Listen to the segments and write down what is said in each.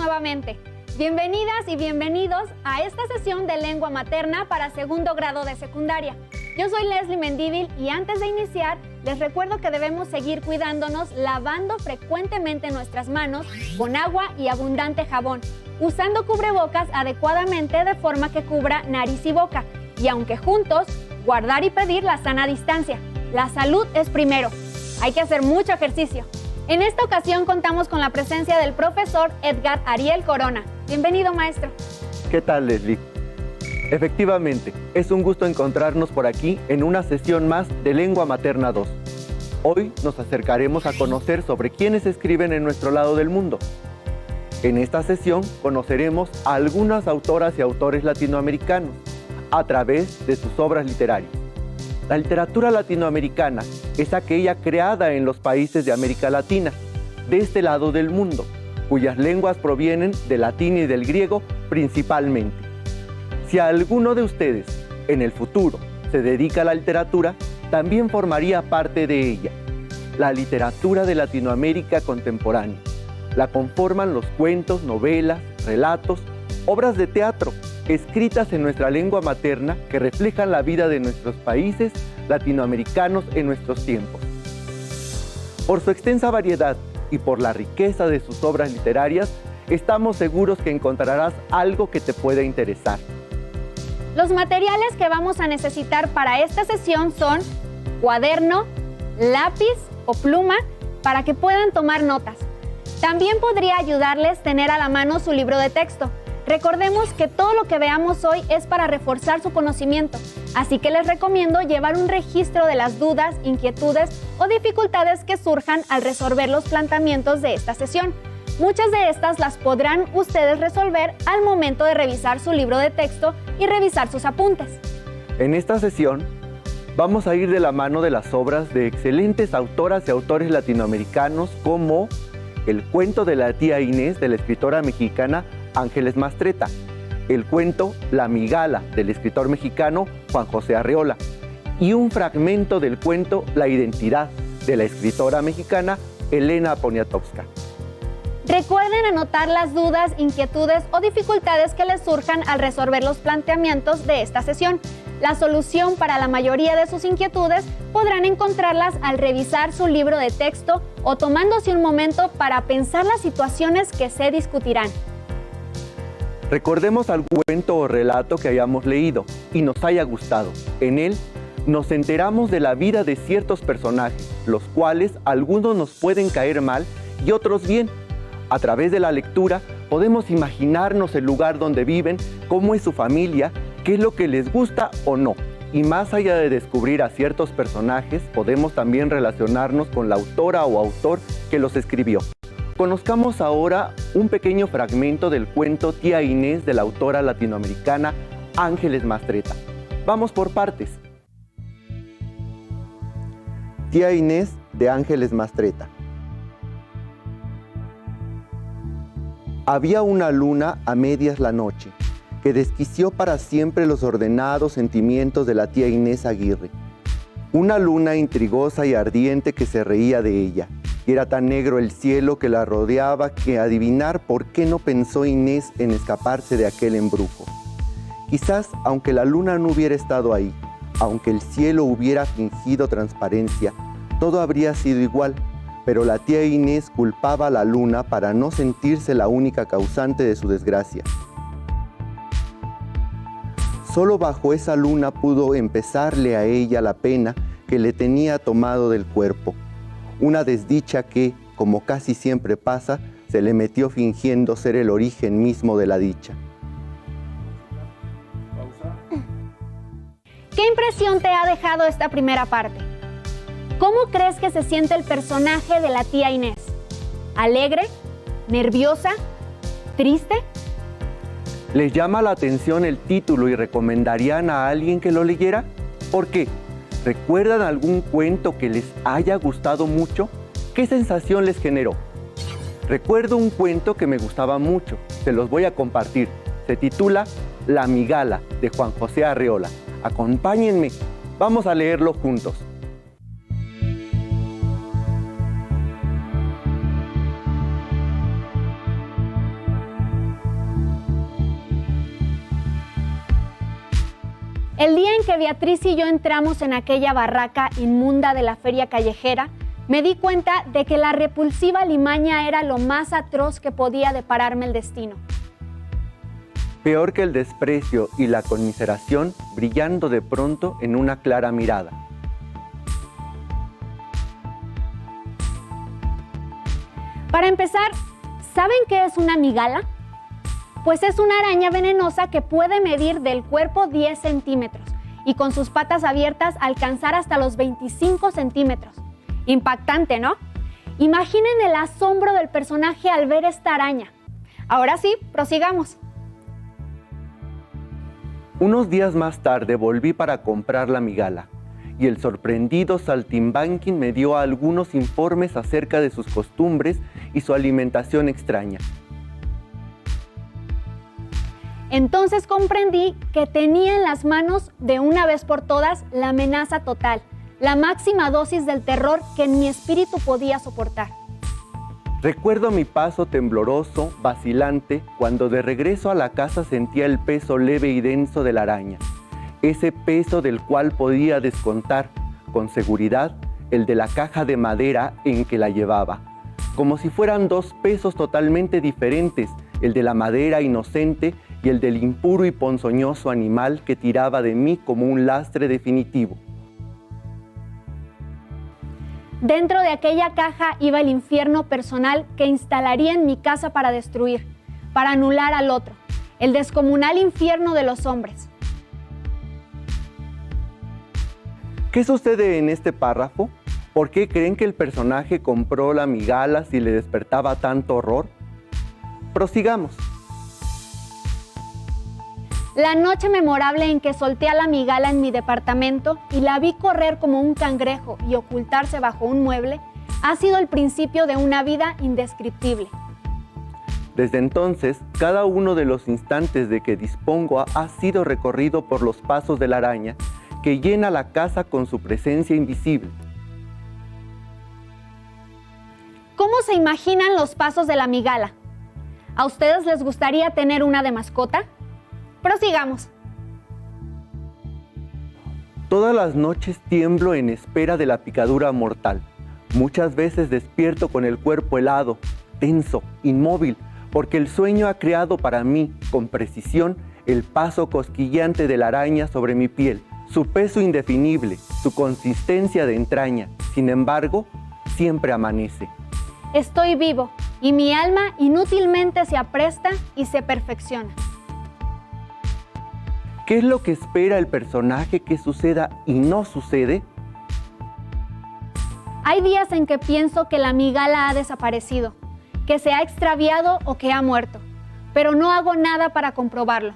nuevamente. Bienvenidas y bienvenidos a esta sesión de lengua materna para segundo grado de secundaria. Yo soy Leslie Mendívil y antes de iniciar, les recuerdo que debemos seguir cuidándonos lavando frecuentemente nuestras manos con agua y abundante jabón, usando cubrebocas adecuadamente de forma que cubra nariz y boca, y aunque juntos, guardar y pedir la sana distancia. La salud es primero. Hay que hacer mucho ejercicio. En esta ocasión contamos con la presencia del profesor Edgar Ariel Corona. Bienvenido, maestro. ¿Qué tal, Leslie? Efectivamente, es un gusto encontrarnos por aquí en una sesión más de Lengua Materna 2. Hoy nos acercaremos a conocer sobre quiénes escriben en nuestro lado del mundo. En esta sesión conoceremos a algunas autoras y autores latinoamericanos a través de sus obras literarias. La literatura latinoamericana es aquella creada en los países de América Latina, de este lado del mundo, cuyas lenguas provienen del latín y del griego principalmente. Si alguno de ustedes, en el futuro, se dedica a la literatura, también formaría parte de ella. La literatura de Latinoamérica contemporánea. La conforman los cuentos, novelas, relatos, obras de teatro, escritas en nuestra lengua materna que reflejan la vida de nuestros países latinoamericanos en nuestros tiempos. Por su extensa variedad y por la riqueza de sus obras literarias, estamos seguros que encontrarás algo que te pueda interesar. Los materiales que vamos a necesitar para esta sesión son cuaderno, lápiz o pluma para que puedan tomar notas. También podría ayudarles tener a la mano su libro de texto. Recordemos que todo lo que veamos hoy es para reforzar su conocimiento, así que les recomiendo llevar un registro de las dudas, inquietudes o dificultades que surjan al resolver los planteamientos de esta sesión. Muchas de estas las podrán ustedes resolver al momento de revisar su libro de texto y revisar sus apuntes. En esta sesión vamos a ir de la mano de las obras de excelentes autoras y autores latinoamericanos como El cuento de la tía Inés, de la escritora mexicana Ángeles Mastretta, el cuento La Migala, del escritor mexicano Juan José Arreola, y un fragmento del cuento La Identidad, de la escritora mexicana Elena Poniatowska. Recuerden anotar las dudas, inquietudes o dificultades que les surjan al resolver los planteamientos de esta sesión. La solución para la mayoría de sus inquietudes podrán encontrarlas al revisar su libro de texto o tomándose un momento para pensar las situaciones que se discutirán. Recordemos algún cuento o relato que hayamos leído y nos haya gustado. En él nos enteramos de la vida de ciertos personajes, los cuales algunos nos pueden caer mal y otros bien. A través de la lectura podemos imaginarnos el lugar donde viven, cómo es su familia, qué es lo que les gusta o no. Y más allá de descubrir a ciertos personajes, podemos también relacionarnos con la autora o autor que los escribió. Conozcamos ahora un pequeño fragmento del cuento Tía Inés de la autora latinoamericana Ángeles Mastretta. Vamos por partes. Tía Inés de Ángeles Mastretta. Había una luna a medias la noche, que desquició para siempre los ordenados sentimientos de la tía Inés Aguirre. Una luna intrigosa y ardiente que se reía de ella. Y era tan negro el cielo que la rodeaba que adivinar por qué no pensó Inés en escaparse de aquel embrujo. Quizás, aunque la luna no hubiera estado ahí, aunque el cielo hubiera fingido transparencia, todo habría sido igual, pero la tía Inés culpaba a la luna para no sentirse la única causante de su desgracia. Solo bajo esa luna pudo empezarle a ella la pena que le tenía tomado del cuerpo. Una desdicha que, como casi siempre pasa, se le metió fingiendo ser el origen mismo de la dicha. ¿Qué impresión te ha dejado esta primera parte? ¿Cómo crees que se siente el personaje de la tía Inés? ¿Alegre? ¿Nerviosa? ¿Triste? ¿Les llama la atención el título y recomendarían a alguien que lo leyera? ¿Por qué? ¿Recuerdan algún cuento que les haya gustado mucho? ¿Qué sensación les generó? Recuerdo un cuento que me gustaba mucho, se los voy a compartir. Se titula La Migala, de Juan José Arreola. Acompáñenme, vamos a leerlo juntos. El día en que Beatriz y yo entramos en aquella barraca inmunda de la feria callejera, me di cuenta de que la repulsiva limaña era lo más atroz que podía depararme el destino. Peor que el desprecio y la conmiseración, brillando de pronto en una clara mirada. Para empezar, ¿saben qué es una migala? Pues es una araña venenosa que puede medir del cuerpo 10 centímetros y con sus patas abiertas alcanzar hasta los 25 centímetros. Impactante, ¿no? Imaginen el asombro del personaje al ver esta araña. Ahora sí, prosigamos. Unos días más tarde volví para comprar la migala y el sorprendido Saltimbanquín me dio algunos informes acerca de sus costumbres y su alimentación extraña. Entonces comprendí que tenía en las manos de una vez por todas la amenaza total, la máxima dosis del terror que mi espíritu podía soportar. Recuerdo mi paso tembloroso, vacilante, cuando de regreso a la casa sentía el peso leve y denso de la araña. Ese peso del cual podía descontar, con seguridad, el de la caja de madera en que la llevaba. Como si fueran dos pesos totalmente diferentes, el de la madera inocente y el del impuro y ponzoñoso animal que tiraba de mí como un lastre definitivo. Dentro de aquella caja iba el infierno personal que instalaría en mi casa para destruir, para anular al otro, el descomunal infierno de los hombres. ¿Qué sucede en este párrafo? ¿Por qué creen que el personaje compró la migala si le despertaba tanto horror? Prosigamos. La noche memorable en que solté a la migala en mi departamento y la vi correr como un cangrejo y ocultarse bajo un mueble, ha sido el principio de una vida indescriptible. Desde entonces, cada uno de los instantes de que dispongo ha sido recorrido por los pasos de la araña, que llena la casa con su presencia invisible. ¿Cómo se imaginan los pasos de la migala? ¿A ustedes les gustaría tener una de mascota? Prosigamos. Todas las noches tiemblo en espera de la picadura mortal. Muchas veces despierto con el cuerpo helado, tenso, inmóvil, porque el sueño ha creado para mí, con precisión, el paso cosquillante de la araña sobre mi piel, su peso indefinible, su consistencia de entraña. Sin embargo, siempre amanece. Estoy vivo y mi alma inútilmente se apresta y se perfecciona. ¿Qué es lo que espera el personaje que suceda y no sucede? Hay días en que pienso que la migala ha desaparecido, que se ha extraviado o que ha muerto, pero no hago nada para comprobarlo.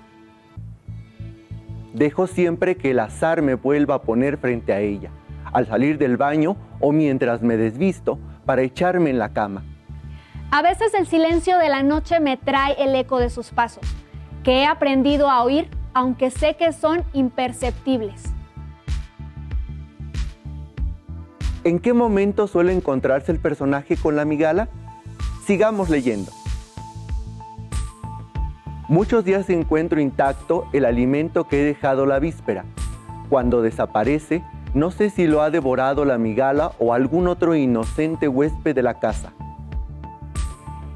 Dejo siempre que el azar me vuelva a poner frente a ella, al salir del baño o mientras me desvisto para echarme en la cama. A veces el silencio de la noche me trae el eco de sus pasos, que he aprendido a oír, aunque sé que son imperceptibles. ¿En qué momento suele encontrarse el personaje con la migala? Sigamos leyendo. Muchos días encuentro intacto el alimento que he dejado la víspera. Cuando desaparece, no sé si lo ha devorado la migala o algún otro inocente huésped de la casa.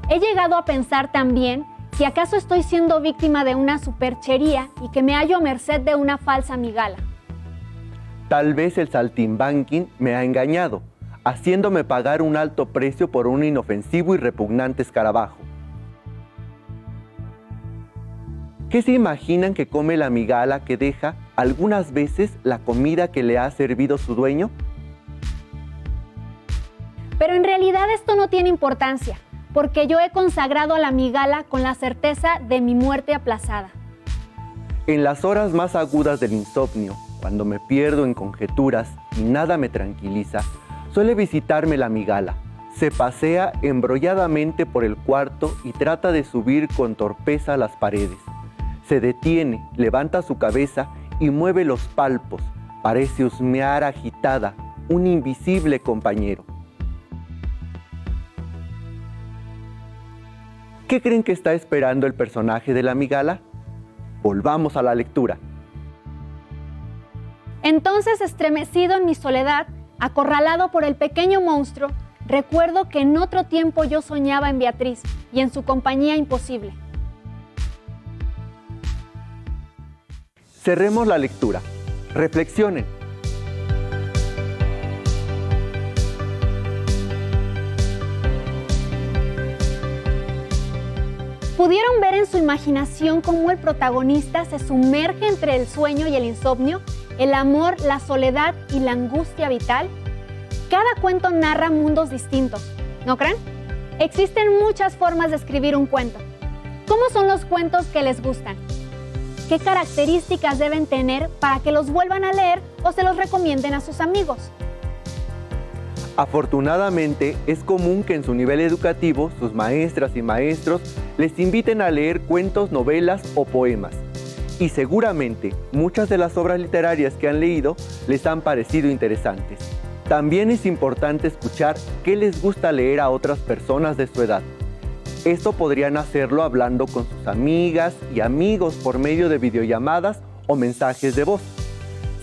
He llegado a pensar también que acaso estoy siendo víctima de una superchería y que me hallo a merced de una falsa migala. Tal vez el Saltimbanquín me ha engañado, haciéndome pagar un alto precio por un inofensivo y repugnante escarabajo. ¿Qué se imaginan que come la migala que deja algunas veces la comida que le ha servido su dueño? Pero en realidad esto no tiene importancia, porque yo he consagrado a la migala con la certeza de mi muerte aplazada. En las horas más agudas del insomnio, cuando me pierdo en conjeturas y nada me tranquiliza, suele visitarme la migala. Se pasea embrolladamente por el cuarto y trata de subir con torpeza las paredes. Se detiene, levanta su cabeza y mueve los palpos. Parece husmear agitada, un invisible compañero. ¿Qué creen que está esperando el personaje de la migala? Volvamos a la lectura. Entonces, estremecido en mi soledad, acorralado por el pequeño monstruo, recuerdo que en otro tiempo yo soñaba en Beatriz y en su compañía imposible. Cerremos la lectura. Reflexionen. ¿Pudieron ver en su imaginación cómo el protagonista se sumerge entre el sueño y el insomnio, el amor, la soledad y la angustia vital? Cada cuento narra mundos distintos, ¿no creen? Existen muchas formas de escribir un cuento. ¿Cómo son los cuentos que les gustan? ¿Qué características deben tener para que los vuelvan a leer o se los recomienden a sus amigos? Afortunadamente, es común que en su nivel educativo, sus maestras y maestros les inviten a leer cuentos, novelas o poemas. Y seguramente, muchas de las obras literarias que han leído les han parecido interesantes. También es importante escuchar qué les gusta leer a otras personas de su edad. Esto podrían hacerlo hablando con sus amigas y amigos por medio de videollamadas o mensajes de voz.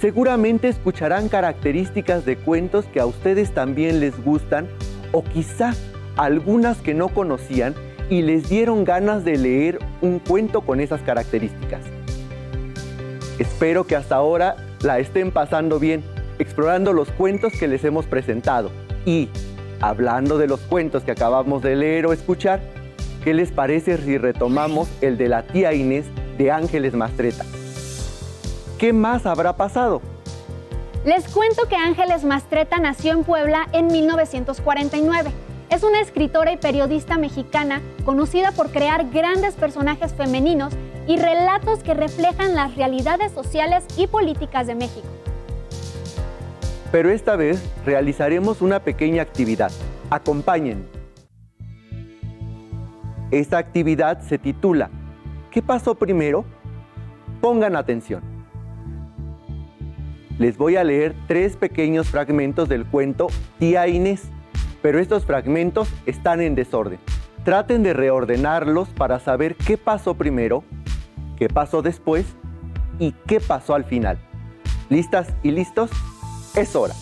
Seguramente escucharán características de cuentos que a ustedes también les gustan o quizá algunas que no conocían y les dieron ganas de leer un cuento con esas características. Espero que hasta ahora la estén pasando bien, explorando los cuentos que les hemos presentado. Y, hablando de los cuentos que acabamos de leer o escuchar, ¿qué les parece si retomamos el de la tía Inés de Ángeles Mastretta? ¿Qué más habrá pasado? Les cuento que Ángeles Mastretta nació en Puebla en 1949. Es una escritora y periodista mexicana conocida por crear grandes personajes femeninos y relatos que reflejan las realidades sociales y políticas de México. Pero esta vez realizaremos una pequeña actividad. Acompáñenme. Esta actividad se titula ¿Qué pasó primero? Pongan atención. Les voy a leer 3 pequeños fragmentos del cuento Tía Inés, pero estos fragmentos están en desorden. Traten de reordenarlos para saber qué pasó primero, qué pasó después y qué pasó al final. ¿Listas y listos? Es hora.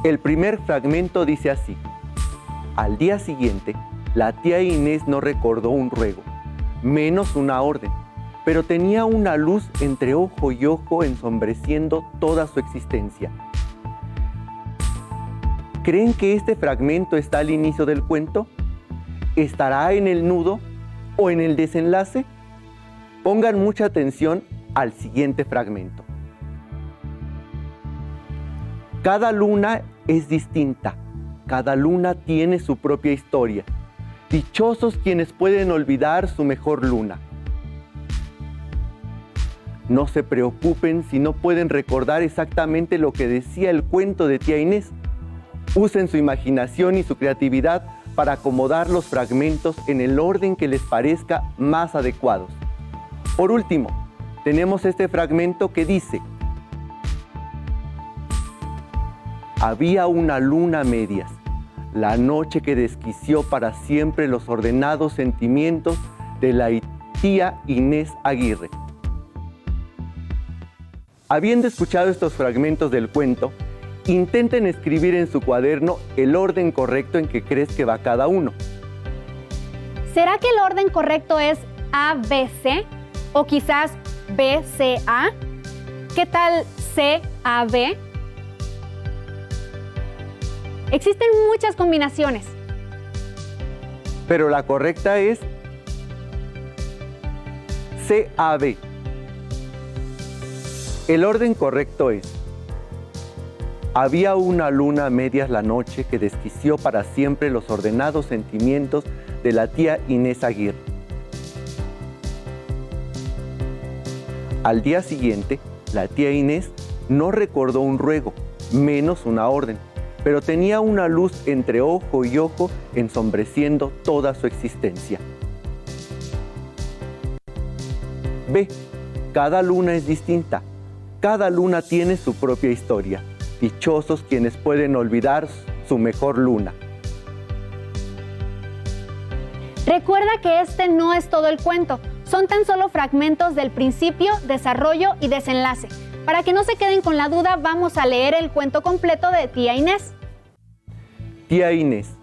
El primer fragmento dice así: al día siguiente, la tía Inés no recordó un ruego, menos una orden, pero tenía una luz entre ojo y ojo ensombreciendo toda su existencia. ¿Creen que este fragmento está al inicio del cuento? ¿Estará en el nudo o en el desenlace? Pongan mucha atención al siguiente fragmento. Cada luna es distinta, cada luna tiene su propia historia. Dichosos quienes pueden olvidar su mejor luna. No se preocupen si no pueden recordar exactamente lo que decía el cuento de tía Inés. Usen su imaginación y su creatividad para acomodar los fragmentos en el orden que les parezca más adecuados. Por último, tenemos este fragmento que dice: había una luna a medias, la noche que desquició para siempre los ordenados sentimientos de la tía Inés Aguirre. Habiendo escuchado estos fragmentos del cuento, intenten escribir en su cuaderno el orden correcto en que crees que va cada uno. ¿Será que el orden correcto es ABC o quizás BCA? ¿Qué tal CAB? Existen muchas combinaciones. Pero la correcta es CAB. El orden correcto es: había una luna a medias la noche que desquició para siempre los ordenados sentimientos de la tía Inés Aguirre. Al día siguiente, la tía Inés no recordó un ruego, menos una orden, pero tenía una luz entre ojo y ojo ensombreciendo toda su existencia. B. Cada luna es distinta. Cada luna tiene su propia historia. Dichosos quienes pueden olvidar su mejor luna. Recuerda que este no es todo el cuento, son tan solo fragmentos del principio, desarrollo y desenlace. Para que no se queden con la duda, vamos a leer el cuento completo de Tía Inés. Tía Inés.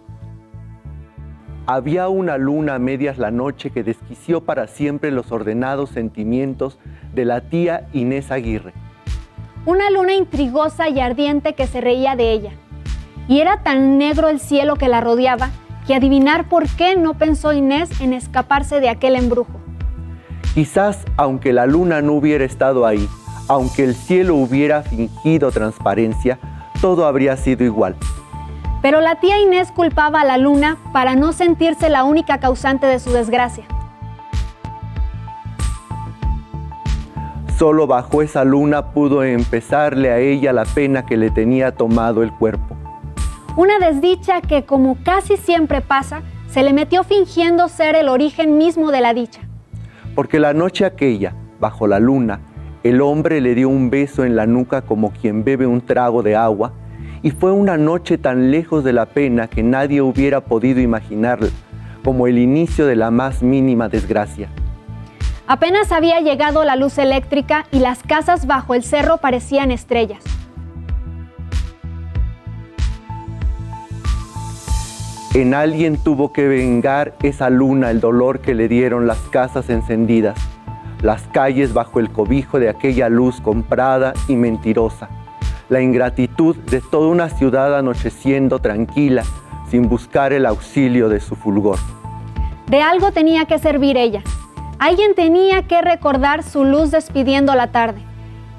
Había una luna a medias la noche que desquició para siempre los ordenados sentimientos de la tía Inés Aguirre. Una luna intrigosa y ardiente que se reía de ella. Y era tan negro el cielo que la rodeaba, que adivinar por qué no pensó Inés en escaparse de aquel embrujo. Quizás, aunque la luna no hubiera estado ahí, aunque el cielo hubiera fingido transparencia, todo habría sido igual. Pero la tía Inés culpaba a la luna para no sentirse la única causante de su desgracia. Solo bajo esa luna pudo empezarle a ella la pena que le tenía tomado el cuerpo. Una desdicha que, como casi siempre pasa, se le metió fingiendo ser el origen mismo de la dicha. Porque la noche aquella, bajo la luna, el hombre le dio un beso en la nuca como quien bebe un trago de agua, y fue una noche tan lejos de la pena que nadie hubiera podido imaginarla, como el inicio de la más mínima desgracia. Apenas había llegado la luz eléctrica y las casas bajo el cerro parecían estrellas. En alguien tuvo que vengar esa luna el dolor que le dieron las casas encendidas, las calles bajo el cobijo de aquella luz comprada y mentirosa, la ingratitud de toda una ciudad anocheciendo tranquila, sin buscar el auxilio de su fulgor. De algo tenía que servir ella. Alguien tenía que recordar su luz despidiendo la tarde.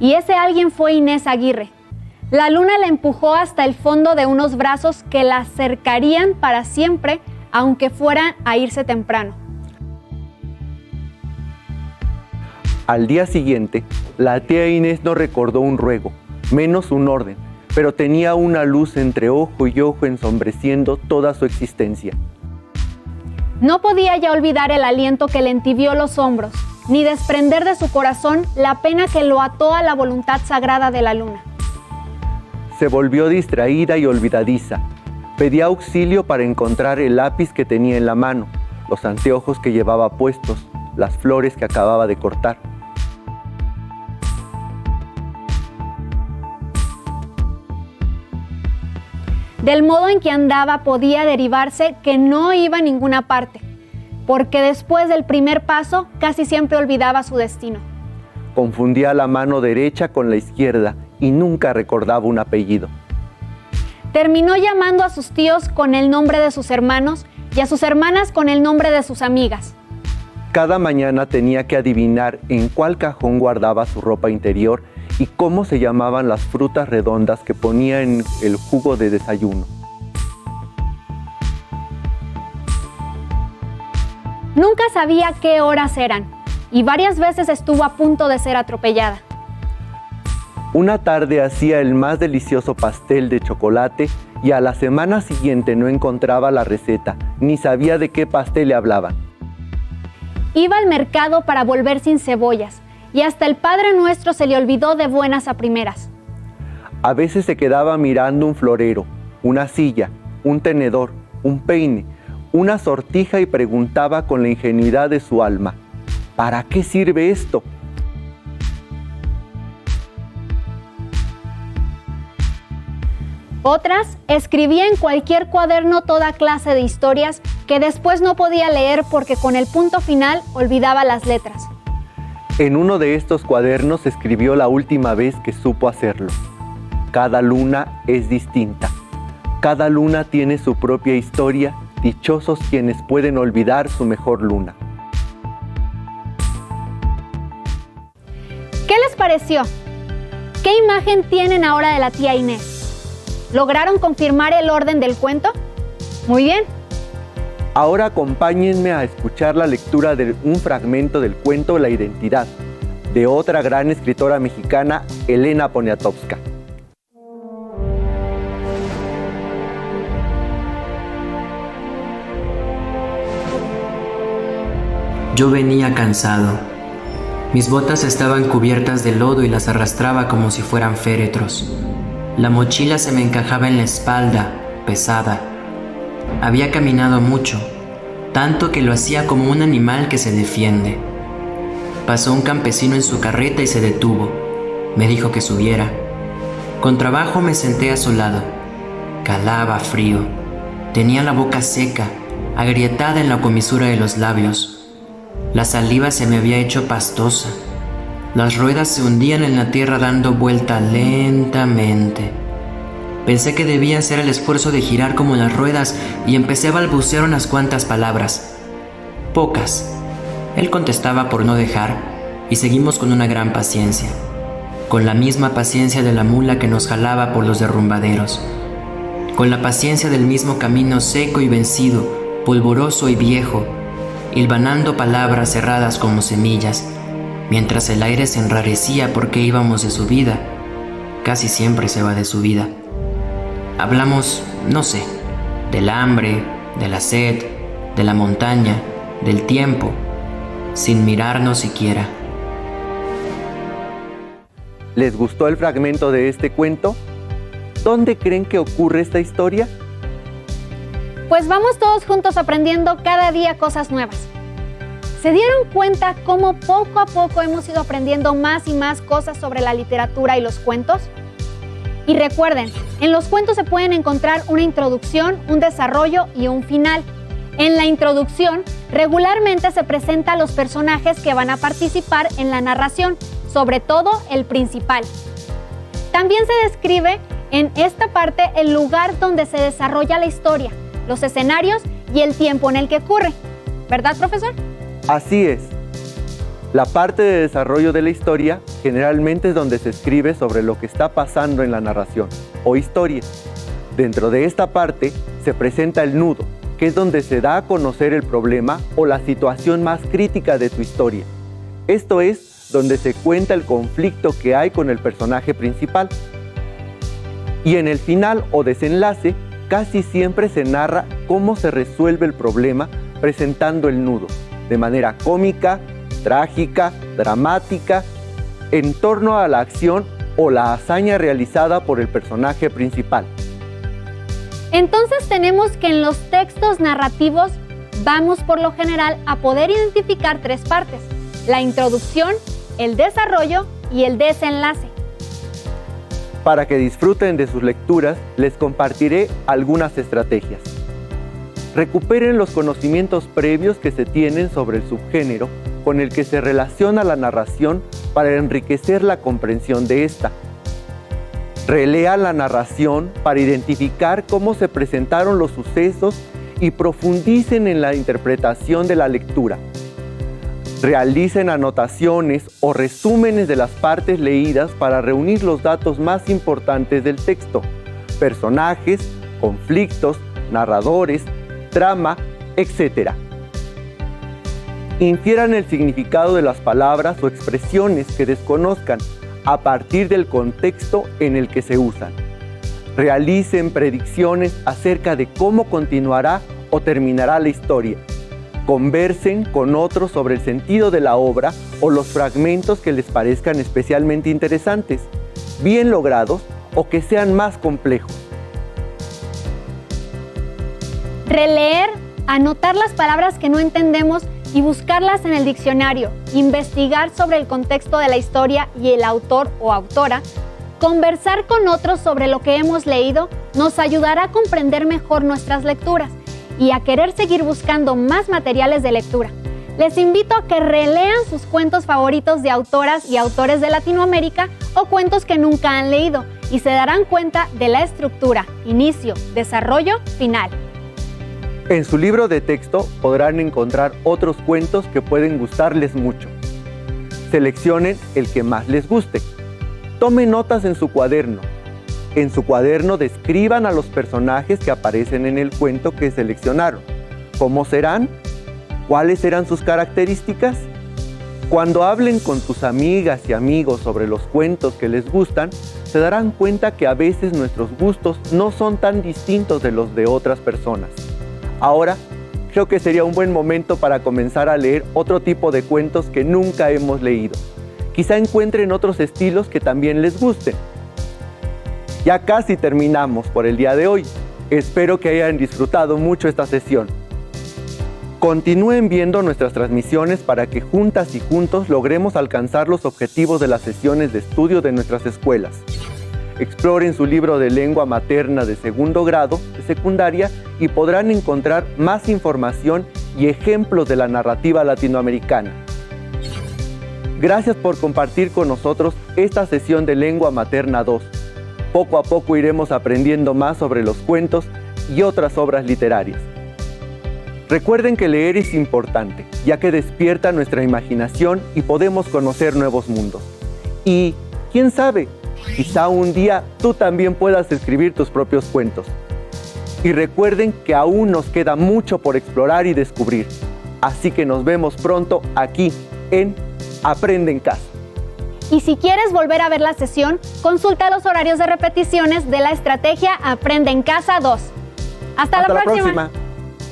Y ese alguien fue Inés Aguirre. La luna la empujó hasta el fondo de unos brazos que la cercarían para siempre, aunque fuera a irse temprano. Al día siguiente, la tía Inés no recordó un ruego, menos un orden, pero tenía una luz entre ojo y ojo ensombreciendo toda su existencia. No podía ya olvidar el aliento que le entibió los hombros, ni desprender de su corazón la pena que lo ató a la voluntad sagrada de la luna. Se volvió distraída y olvidadiza. Pedía auxilio para encontrar el lápiz que tenía en la mano, los anteojos que llevaba puestos, las flores que acababa de cortar. Del modo en que andaba podía derivarse que no iba a ninguna parte, porque después del primer paso casi siempre olvidaba su destino. Confundía la mano derecha con la izquierda y nunca recordaba un apellido. Terminó llamando a sus tíos con el nombre de sus hermanos y a sus hermanas con el nombre de sus amigas. Cada mañana tenía que adivinar en cuál cajón guardaba su ropa interior y cómo se llamaban las frutas redondas que ponía en el jugo de desayuno. Nunca sabía qué horas eran y varias veces estuvo a punto de ser atropellada. Una tarde hacía el más delicioso pastel de chocolate y a la semana siguiente no encontraba la receta, ni sabía de qué pastel le hablaban. Iba al mercado para volver sin cebollas y hasta el Padre Nuestro se le olvidó de buenas a primeras. A veces se quedaba mirando un florero, una silla, un tenedor, un peine, una sortija y preguntaba con la ingenuidad de su alma, ¿para qué sirve esto? Otras escribía en cualquier cuaderno toda clase de historias que después no podía leer porque con el punto final olvidaba las letras. En uno de estos cuadernos escribió la última vez que supo hacerlo. Cada luna es distinta. Cada luna tiene su propia historia. Dichosos quienes pueden olvidar su mejor luna. ¿Qué les pareció? ¿Qué imagen tienen ahora de la tía Inés? ¿Lograron confirmar el orden del cuento? Muy bien. Ahora acompáñenme a escuchar la lectura de un fragmento del cuento La Identidad, de otra gran escritora mexicana, Elena Poniatowska. Yo venía cansado. Mis botas estaban cubiertas de lodo y las arrastraba como si fueran féretros. La mochila se me encajaba en la espalda, pesada. Había caminado mucho, tanto que lo hacía como un animal que se defiende. pasó un campesino en su carreta y se detuvo. Me dijo que subiera. Con trabajo me senté a su lado. Calaba frío. Tenía la boca seca, agrietada en la comisura de los labios. La saliva se me había hecho pastosa. Las ruedas se hundían en la tierra dando vuelta lentamente. Pensé que debía hacer el esfuerzo de girar como las ruedas y empecé a balbucear unas cuantas palabras. Pocas. Él contestaba por no dejar y seguimos con una gran paciencia. Con la misma paciencia de la mula que nos jalaba por los derrumbaderos. Con la paciencia del mismo camino seco y vencido, polvoroso y viejo, hilvanando palabras cerradas como semillas, mientras el aire se enrarecía porque íbamos de subida. Casi siempre se va de subida. Hablamos, no sé, del hambre, de la sed, de la montaña, del tiempo, sin mirarnos siquiera. ¿Les gustó el fragmento de este cuento? ¿Dónde creen que ocurre esta historia? Pues vamos todos juntos aprendiendo cada día cosas nuevas. ¿Se dieron cuenta cómo poco a poco hemos ido aprendiendo más y más cosas sobre la literatura y los cuentos? Y recuerden, en los cuentos se pueden encontrar una introducción, un desarrollo y un final. En la introducción, regularmente se presenta a los personajes que van a participar en la narración, sobre todo el principal. También se describe en esta parte el lugar donde se desarrolla la historia, los escenarios y el tiempo en el que ocurre. ¿Verdad, profesor? Así es. La parte de desarrollo de la historia generalmente es donde se escribe sobre lo que está pasando en la narración o historia. Dentro de esta parte se presenta el nudo, que es donde se da a conocer el problema o la situación más crítica de tu historia. Esto es donde se cuenta el conflicto que hay con el personaje principal. Y en el final o desenlace, casi siempre se narra cómo se resuelve el problema presentando el nudo, de manera cómica, trágica, dramática, en torno a la acción o la hazaña realizada por el personaje principal. Entonces tenemos que en los textos narrativos vamos por lo general a poder identificar tres partes: la introducción, el desarrollo y el desenlace. Para que disfruten de sus lecturas, les compartiré algunas estrategias. Recuperen los conocimientos previos que se tienen sobre el subgénero con el que se relaciona la narración para enriquecer la comprensión de esta. Relean la narración para identificar cómo se presentaron los sucesos y profundicen en la interpretación de la lectura. Realicen anotaciones o resúmenes de las partes leídas para reunir los datos más importantes del texto: personajes, conflictos, narradores, trama, etc. Infieran el significado de las palabras o expresiones que desconozcan a partir del contexto en el que se usan. Realicen predicciones acerca de cómo continuará o terminará la historia. Conversen con otros sobre el sentido de la obra o los fragmentos que les parezcan especialmente interesantes, bien logrados o que sean más complejos. Releer, anotar las palabras que no entendemos y buscarlas en el diccionario, investigar sobre el contexto de la historia y el autor o autora, conversar con otros sobre lo que hemos leído nos ayudará a comprender mejor nuestras lecturas y a querer seguir buscando más materiales de lectura. Les invito a que relean sus cuentos favoritos de autoras y autores de Latinoamérica o cuentos que nunca han leído y se darán cuenta de la estructura, inicio, desarrollo, final. En su libro de texto podrán encontrar otros cuentos que pueden gustarles mucho. Seleccionen el que más les guste. Tomen notas en su cuaderno. En su cuaderno describan a los personajes que aparecen en el cuento que seleccionaron. ¿Cómo serán? ¿Cuáles serán sus características? Cuando hablen con tus amigas y amigos sobre los cuentos que les gustan, se darán cuenta que a veces nuestros gustos no son tan distintos de los de otras personas. Ahora, creo que sería un buen momento para comenzar a leer otro tipo de cuentos que nunca hemos leído. Quizá encuentren otros estilos que también les gusten. Ya casi terminamos por el día de hoy. Espero que hayan disfrutado mucho esta sesión. Continúen viendo nuestras transmisiones para que juntas y juntos logremos alcanzar los objetivos de las sesiones de estudio de nuestras escuelas. Exploren su libro de lengua materna de segundo grado de secundaria y podrán encontrar más información y ejemplos de la narrativa latinoamericana. Gracias por compartir con nosotros esta sesión de Lengua Materna 2. Poco a poco iremos aprendiendo más sobre los cuentos y otras obras literarias. Recuerden que leer es importante, ya que despierta nuestra imaginación y podemos conocer nuevos mundos. Y, ¿quién sabe? Quizá un día tú también puedas escribir tus propios cuentos. Y recuerden que aún nos queda mucho por explorar y descubrir. Así que nos vemos pronto aquí en Aprende en Casa. Y si quieres volver a ver la sesión, consulta los horarios de repeticiones de la estrategia Aprende en Casa 2. Hasta la próxima.